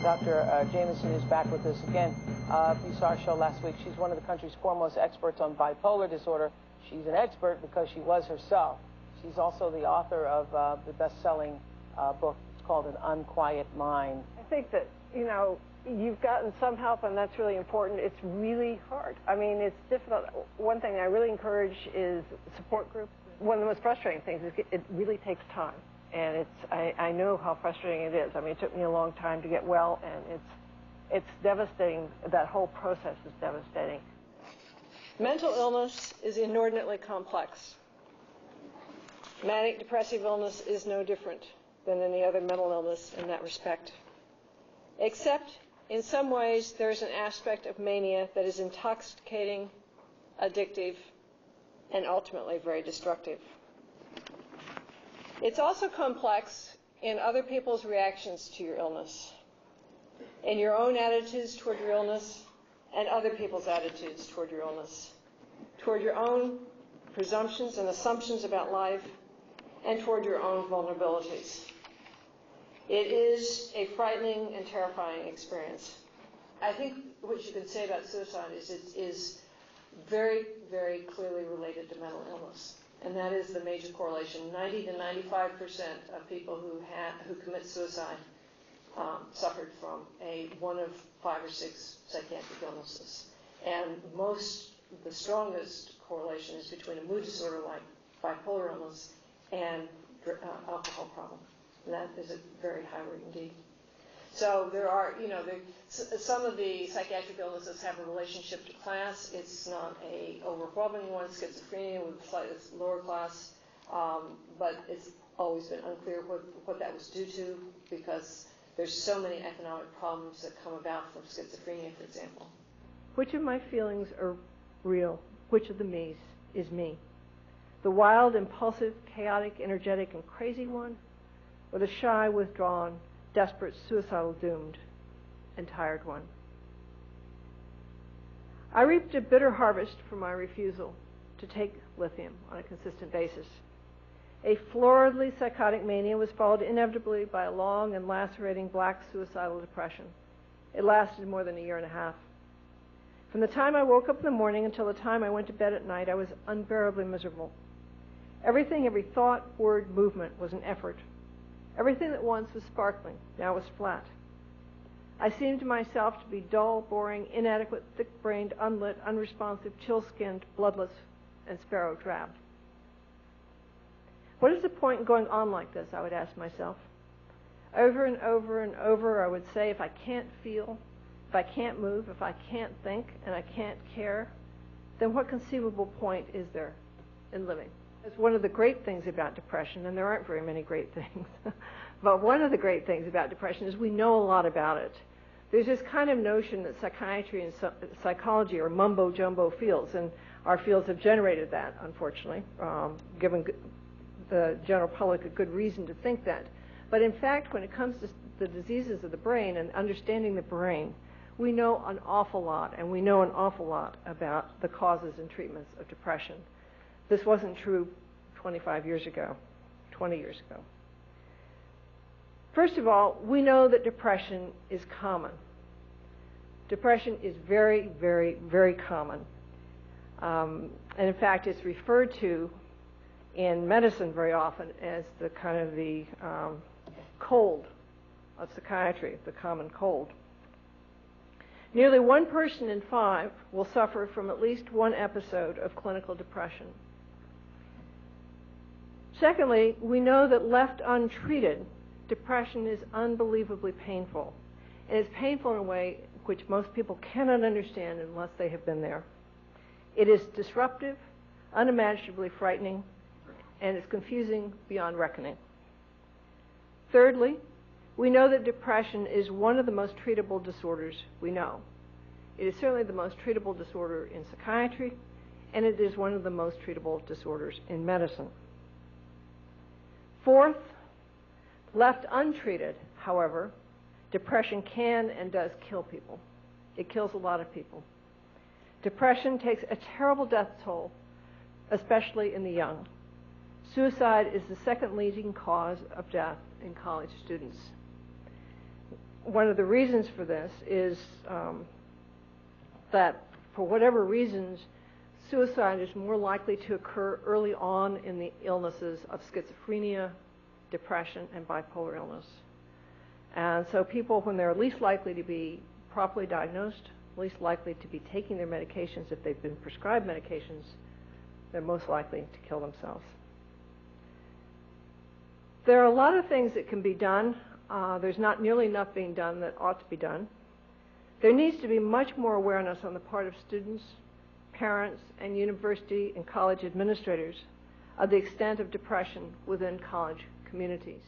Dr. Jamison is back with us again. You saw our show last week. She's one of the country's foremost experts on bipolar disorder. She's an expert because she was herself. She's also the author of the best-selling book. It's called An Unquiet Mind. I think that, you know, you've gotten some help, and that's really important. It's really hard. I mean, it's difficult. One thing I really encourage is support groups. One of the most frustrating things is it really takes time. And I know how frustrating it is. I mean, it took me a long time to get well, and it's devastating. That whole process is devastating. Mental illness is inordinately complex. Manic depressive illness is no different than any other mental illness in that respect. Except, in some ways, there's an aspect of mania that is intoxicating, addictive, and ultimately very destructive. It's also complex in other people's reactions to your illness, in your own attitudes toward your illness, and other people's attitudes toward your illness, toward your own presumptions and assumptions about life, and toward your own vulnerabilities. It is a frightening and terrifying experience. I think what you can say about suicide is it is very, very clearly related to mental illness. And that is the major correlation. 90 to 95% of people who commit suicide suffered from one of 5 or 6 psychiatric illnesses. And the strongest correlation is between a mood disorder like bipolar illness and alcohol problem. And that is a very high rate indeed. So there are, some of the psychiatric illnesses have a relationship to class. It's not a overwhelming one. Schizophrenia with slightly lower class, but it's always been unclear what that was due to, because there's so many economic problems that come about from schizophrenia, for example. Which of my feelings are real? Which of the me's is me? The wild, impulsive, chaotic, energetic, and crazy one, or the shy, withdrawn, desperate, suicidal, doomed, and tired one? I reaped a bitter harvest for my refusal to take lithium on a consistent basis. A floridly psychotic mania was followed inevitably by a long and lacerating black suicidal depression. It lasted more than a year and a half. From the time I woke up in the morning until the time I went to bed at night, I was unbearably miserable. Everything, every thought, word, movement was an effort. Everything that once was sparkling now was flat. I seemed to myself to be dull, boring, inadequate, thick-brained, unlit, unresponsive, chill-skinned, bloodless, and sparrow drab. What is the point in going on like this, I would ask myself. Over and over and over, I would say, if I can't feel, if I can't move, if I can't think, and I can't care, then what conceivable point is there in living? It's one of the great things about depression, and there aren't very many great things, but one of the great things about depression is we know a lot about it. There's this kind of notion that psychiatry and psychology are mumbo-jumbo fields, and our fields have generated that, unfortunately, given the general public a good reason to think that. But in fact, when it comes to the diseases of the brain and understanding the brain, we know an awful lot, and we know an awful lot about the causes and treatments of depression. This wasn't true 25 years ago, 20 years ago. First of all, we know that depression is common. Depression is very, very, very common. And in fact, it's referred to in medicine very often as the kind of the cold of psychiatry, the common cold. Nearly 1 person in 5 will suffer from at least one episode of clinical depression. Secondly, we know that left untreated, depression is unbelievably painful. And it's painful in a way which most people cannot understand unless they have been there. It is disruptive, unimaginably frightening, and it's confusing beyond reckoning. Thirdly, we know that depression is one of the most treatable disorders we know. It is certainly the most treatable disorder in psychiatry, and it is one of the most treatable disorders in medicine. Fourth, left untreated, however, depression can and does kill people. It kills a lot of people. Depression takes a terrible death toll, especially in the young. Suicide is the second leading cause of death in college students. one of the reasons for this is that for whatever reasons, suicide is more likely to occur early on in the illnesses of schizophrenia, depression, and bipolar illness. And so people, when they're least likely to be properly diagnosed, least likely to be taking their medications if they've been prescribed medications, they're most likely to kill themselves. There are a lot of things that can be done. There's not nearly enough being done that ought to be done. There needs to be much more awareness on the part of students, parents, and university and college administrators of the extent of depression within college communities.